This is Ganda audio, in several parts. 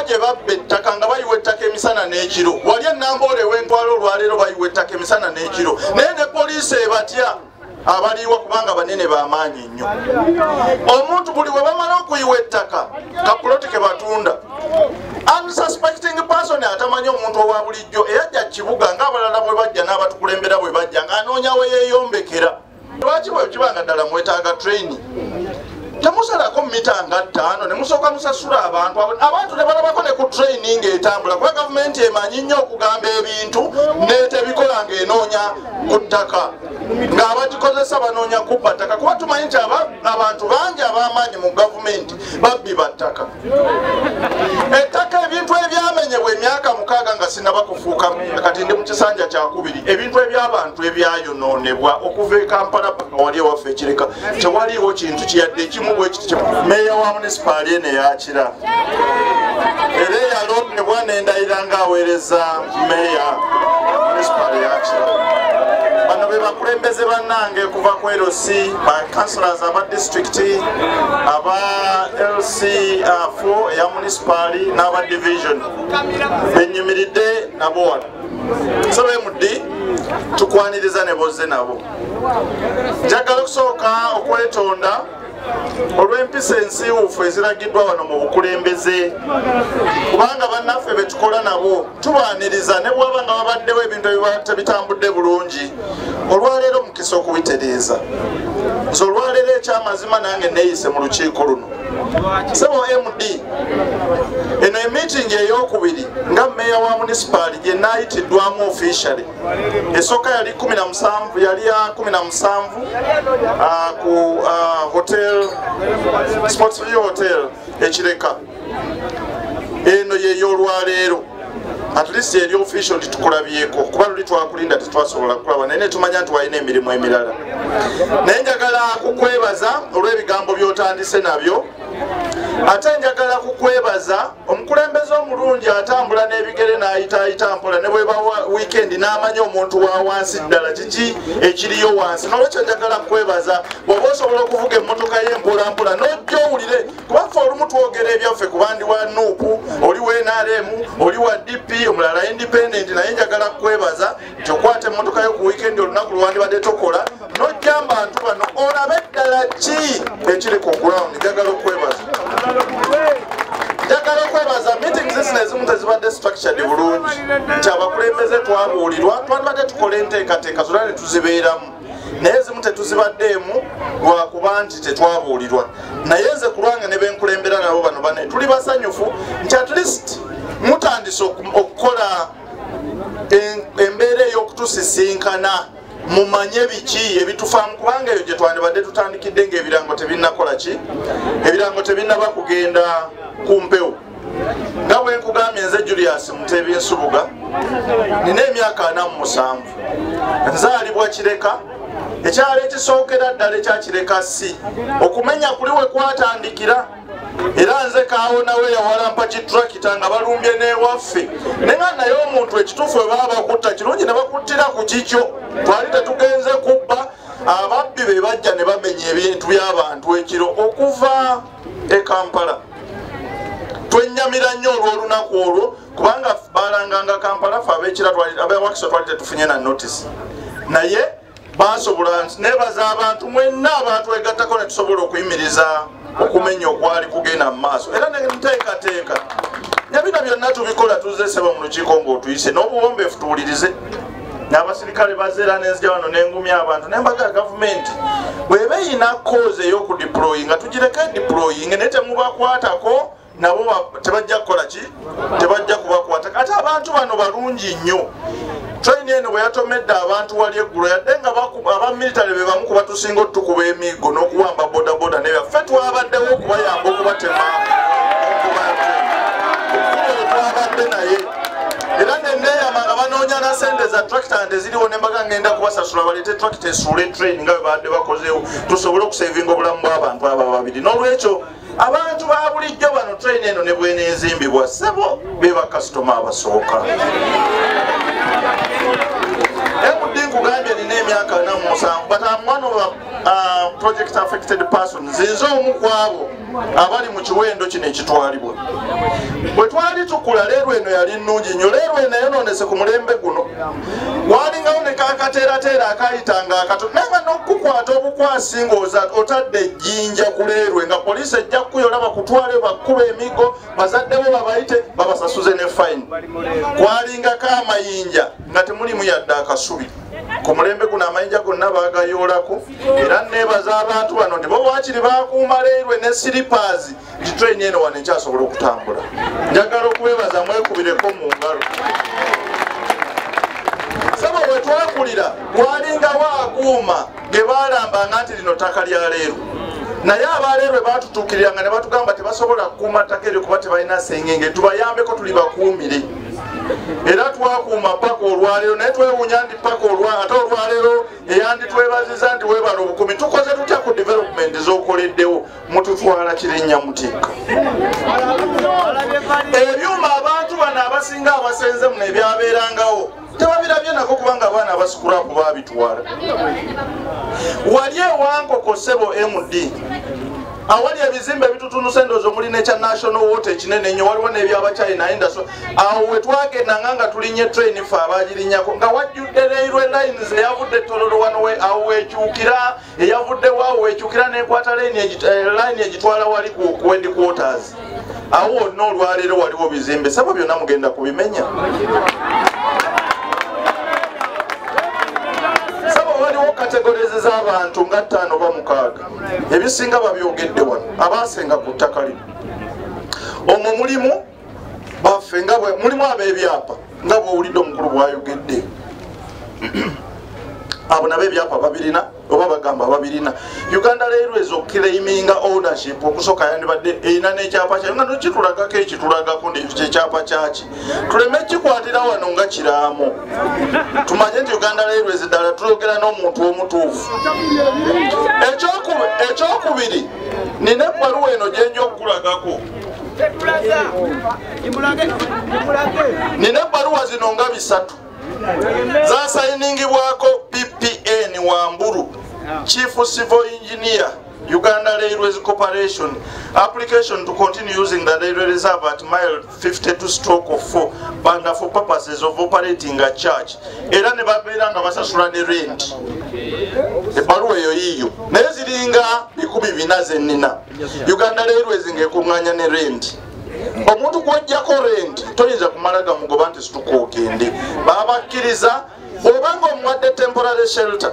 gye babba ettaka nga bayiwa ettaka emisana n'ekiro. Wali ennamboola ew'entwala olwaleero bayiwa ettaka emisana n'ekiro. Naye ne poliisi ebatya abaliwo kubanga banene b'amaanyi nnyo. Omuntu buli we bamala okuyiwa ettaka kapuloti ke batunda, unsuspecting person atamanyi omuntu owa bulijjo eyajja kibuga ng'abalala bwe bajja n'abatukulembera bwe bajja ng'anoonya we yeeyombekera. Lwaki bwe kibanga ddala mwetaaga training? Temusalako mita nga 5 ne musooka musasula abantu ne balabako ne ku training etambula kuba gavumenti emanyi nnyo okugamba ebintu netebikola ng'enoonya ku ttaka ng'abagikozesa banoonya kubba ttaka kuba tumanyi nti abantu bangi ab'amaanyi mu gavumenti babbi ba ttaka. Ettaka ebintu ebyamenyebwa emyaka 6 nga sinaba kufuuka kati ndi mu kisanja kyakubiri, ebintu eby'abantu ebyayonoonebwa okuva e Kampala paka wali ewaffe ekireka tewaliiwo kintu kiyadde ekimu bwe kiti. Meeya wa munisipaali eno eyakira era eyalo ne bwana endayira ng'aweereza meeya munisipaali eyakira. Bano be bakulembeze bannange kuva ku LC, ba councillors aba district, aba LC4 eya munisipaali n'aba division benyumiridde nabo wano. Nsaba emuddi tukwaniriza ne bozze nabo. Njagala okusooka okwetonda olw'empisa ensiiwuufu eziragiddwa wano mu bukulembeze kubanga bannaffe be tukola nabo tubaaniriza ne bw'aba nga babaddewo ebintu ebiba tebitambudde bulungi. Olwaleero mukisa okubitereeza. Nze olwaleero ekyamazima nange neeyise mu lukiiko luno. Sebo MD eno emiitingi ey'okubiri nga mmeeya wa munisipaali gye naayitiddwamu officially. Esooka yali 17 yali ya 17 ku hotel Sportsview Hotel ekireka. Eno y'ey'olwaleero at least eri official tukulabyeko kuba luli twakulinda tetwasobola kulaba naye tumanya nti walina emirimu emirala. Naye njagala kukwebaza olw'ebigambo by'otandise nabyo. Ate njagala kukwebaza omukulembeze omulungi atambula n'ebigere n'ayitaayita mpola ne bweba weekend n'amanya omuntu wa wansi ddala kiki ekiriyo wansi. N'olwekyo njagala kukwebaza bw'oba osobola okuvuga emmotoka ye mpolampola n'ojja owulire kuba ffe olumu twogera ebyaffe ku bandi wa NUP, oli wa NRM, oli wa DP, omulala independent. Naye njagala kukwebaza nti okwata emmotoka yo ku weekend olunaku lwandibadde tokola n'ojja abantu bano olabe ddala ki ekiri ku ground. Njagala okwebaza. Njagala okwebaza meetings zino ezimu tezibadde structured bulungi nti abakulembeze twabuulirwa twandibadde tukola enteekateeka zonna ne tuzibeeramu naye ezimu tetuzibaddeemu lwakuba nti tetwabuulirwa. Naye nze ku lwange ne benkulembera nabo bano bane tuli basanyufu nti at least mutandise okukola embeera ey'okutusisinkana mumanye biki ebitufaamu kubanga eyo gye twandibadde tutandikidde ng'ebirango tebinnakola ki ebirango tebinnaba kugenda ku mpewo. Nga bwe nkugambye nze Julius Mutebi Nsubuga nina emyaka 47 nzaalibwa Kireka ekyalo ekisookera ddala ekya Kireka si okumenya kuli we kwatandikira era nze kaawo nawe yawalampa kitrakita nga balumbye n'ewaffe nenga naye omuntu ekituufu we baba bakutta kirungi ne bakuttira ku kikyo twali tetugenze kubba. Ababbi be bajja ne bamenya ebintu by'abantu ekiro okuva e Kampala. Twenyamira nnyo olw'olunaku olwo kubanga balanganga Kampala ffe ab'ekira ab'Wakiso twali tetufunye na notice naye basobola nebaza abantu mwenna abatwegattako ne tusobola okuyimiriza okumenya okwali kugenda mu maaso era nteekateeka nyabina byonna tubikola tuzeseba mu lukiiko ng'otuyise n'obuwombeefu tuwulirize. N'abasirikale bazeera nenzija wano n'engumya abantu n'embaga ya gavumenti bw'eba eyina cause ey'okudeployi nga tugireka deploying naye temubakwatako nabo tebajja kukola ki tebajja kubakwata. Ate abantu bano balungi nnyo. Train eno bwe yatomedde abantu wali eggulo yadde nga abamilitale be bamu kuba tusinga otukuba emiggo n'okuwamba bodaboda nebya ffe twabaddewo okubayamba okubatema twabadde naye era neneyama nga banoonya na sente za tractor eziriwo nembaga ngenda kubasasula baleete tractor esuule train nga bwe badde bakozeewo tusobole okusevinga obulamu bw'abantu abo babiri. N'olwekyo abantu ba bulijjo bano train eno ne bweneezimbibwa ssebo be bakasitoma abasooka. MD nkugambye nina emyaka 47 but I'm one of project affected persons nze omu kwabo abali mu kiwendo kino ekitwalibwa bwe twali tukula leero eno yali nnungi nnyo leero eno eyonoonese ku mulembe guno walingawo ne kakateerateera akayitanga akato naye nga n'okukwata obukwasi ng'oza otadde ejjinja ku leerwe nga poliisi ejja kukuyola bakutwale bakkuba emigo bazaddewo babayite babasasuze ne fine kwalingako amayinja nga temulimu yadde akasubi ku mulembe guno amayinja gonna baagayoolako era neebaza abantu bano nti bo waakiri bakuuma leerwe ne siripazi nti train eno wano ekyasobola okutambula njagala okubeebaza mwekubireko mu ngalo saba bwe twakulira walingawo akuuma ge baalambanga nti lino ttaka lya leero naye abaleerwe batutuukiriranga ne batugamba tebasobola kukuuma ttaka eryo kuba tebalina sengenge tubayambeko tuli bakuumire era twakuuma paka olwaleero naye twewuunya nti paka ate olwaleero eyanditwebaziza nti weebala obukumi tukoze tutya ku development z'okoleddewo mututwala kirinnya muteeka ebyuma abantu bano abasinga abasenze muno ebyabeerangawo tebabirabye nako kubanga abaana abasukulapu babitwala wali ewankoko ssebo MD awali ebizimbe ebitutunuse ndoozo muli nekya national water ekinene nnyo waliwo n'ebyabachina industry awo wetwagendanga nga tulinye train fe abagirinyako nga wajjudde railway lines eyavudde Tororo wano awo wekyukira eyavuddewo awo wekyukira nekwata line egitwala wali ku headquarters awo wonna olwaleero waliwo bizimbe sabo byonna mugenda kubimenya waliwo kategorizi z'abantu nga 5 oba 6 ebisinga babyogedde wano abaasenga ku ttaka lino omwo mulimu baffe nga mulimu ab'ebyapa nga bw'owulidde omukulu bw'ayogedde abo nabo ebyapa babirina oba bagamba babirina Uganda Railways okkireiminga ownership okusooka yandibadde erina n'ekyapa kyayo nga nokitulagako ekitulagako ekyapa kyaki tuleme kikwatira wano nga kiraamu tumanye nti Uganda Railways ddala tulogera n'omuntu omutuufu ekyokubiri nina ebbaluwa eno gyenja okukulagako nina ebbaluwa zino nga 3 zasayiningibwako PPN Wamburu Chief Civil Engineer Uganda Railways Corporation application to continue using the railway reserve at mile 52/4 banda for purposes of operating a church era ne babeera nga basasula ne rent ebbaluwa eyo yiyo naye ziringa 400 nina Uganda Railways ng'ekuŋŋaanya ne rent omuntu gw'ojjako rent toyinza kumala gamugoba nti situkoogende babakkiriza obanga omuwadde temporary shelter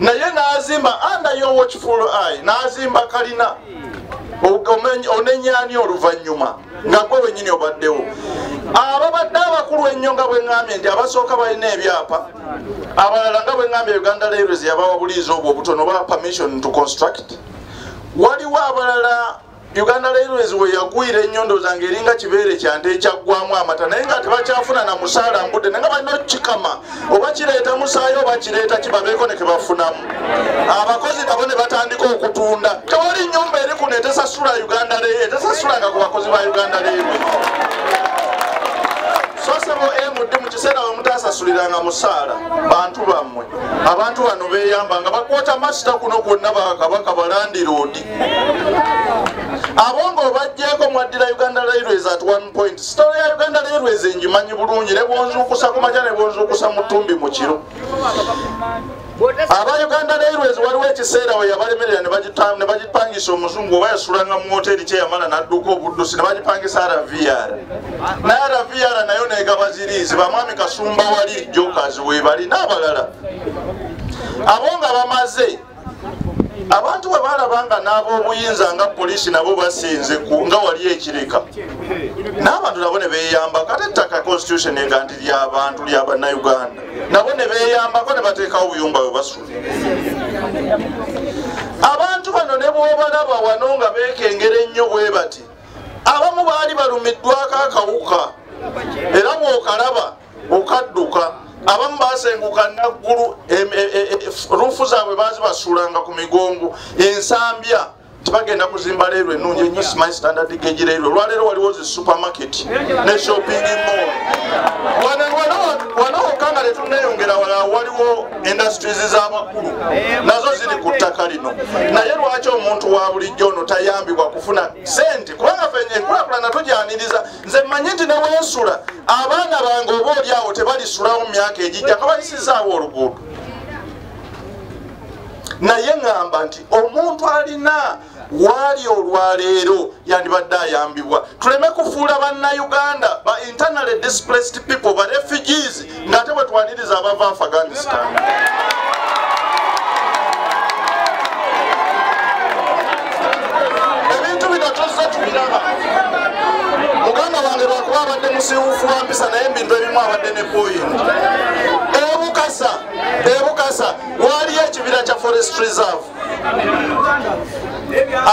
naye n'azimba under your watchful eye n'azimba kalina onenyaani oluvannyuma nga gwe wennyini obaddewo ababadde abakulu ennyo nga bwe ŋŋambye nti abasooka balina ebyapa abalala nga bwe ŋŋambye Uganda Railways yabawa buliizi obwo obutono oba permission to construct waliwo abalala Uganda Railways we yagwira ennyondo zange eringa kibeere kyante ekyaggwamu amata naye nga tebakyafuna na musaala mbudde naye nga balina okikama oba kireeta musaayi oba kireeta kibabeeko ne kebafunamu abakozi nabo ne batandika okutunda tewali nnyumba eri kuno etesasula Uganda Railways etesasulanga ku bakozi ba Uganda Railways sosebo MD mu kiseera we mutasasuliranga musaala bantu bammwe abantu bano beeyamba nga bakwota masita kuno kwonna bakabaka balandiroodi abongo bajjeko mwaddira Uganda Railways at one point story ya Uganda Railways ngimanyi bulungi ne bonzuukusa ku makya ne bonzuukusa mu ttumbi mu kiro aba Uganda Railways waliwo ekiseera we yabalemerera ne bagipangisa omuzungu oba yasulanga mu hoteri kyeyamala n'adduka obuddusi ne bagipangisa RVR naye RVR nayo negaba ziriizi bamwami Kasumba wali Jokers we bali n'abalala abo nga bamaze abantu bwe balabanga n'ab'obuyinza nga poliisi nabo basinze nga wali ekireka n'abantu nabo ne beeyamba kate ettaka constitution ega nti ly'abantu ly'abannayuganda nabo ne beeyambako ne bateekawo obuyumba bwe basula abantu bano ne bw'obalaba wano nga beekengera ennyo bwe bati abamu baali balumiddwako akawuka era bw'okalaba okadduka abamu basenguka naggulu ruufu zaabwe baazibasuulanga ku migongo ensambya nti bagenda kuzimba leero ennungi ennyo Smart Standard Gauge leero. Olwaleero waliwo zi supermarket ne shopping mall. Wano okanga tetunneyongera wala waliwo industries z'abakulu nazo ziri ku ttaka lino. Naye lwaki omuntu wa bulijjo ono tayambibwa kufuna sente? Kubanga fenye enkulaakulana tugyaniriza. Nze mmanyi nti neweensula abaana bange oba oli awo tebalisulawo mu myaka egijja kabayisizaawo oluguudo. Naye ngamba nti omuntu alina wali olwaleero yandibadde ayambibwa. Tuleme kufuula bannayuganda ba internally displaced people ba refugees ng'ate bwe twaniriza abava Afghanistan. Ebintu bino tuzze tubiraba. Muganda wange lwakuba abadde musiiwuufu wa mpisa naye ebintu ebimu abadde ne point. Ebukasa waliyo ekibira kya forest reserve.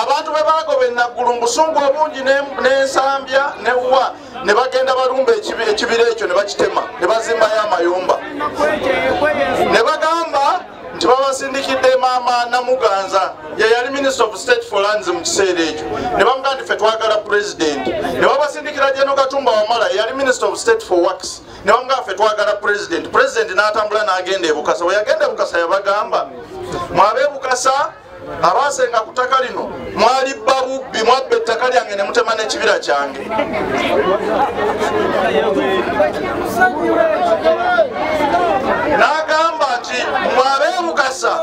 Abantu bwe bagoba enaggulu mu busungu obungi n'ensambya newa ne bagenda balumba ekibira ekyo ne bakitema ne bazimbayo amayumba. Ne bagamba nti babasindikidde maama Namuganza ye yali Minister of State for Lands mu kiseera ekyo. Ne bamugamba nti ffe twagala president. Ne babasindikira General Katumba Wamala ye yali Minister of State for Works. Ne bamugamba ffe twagala president. President n'atambula n'agenda e Bukasa. Bwe yagenda e Bukasa yabagamba mwabe Bukasa abasenga ku ttaka lino mwali babubbi mwabba ettaka lyange ne mutema n'ekibira kyange. N'agamba nti mwabe Bukasa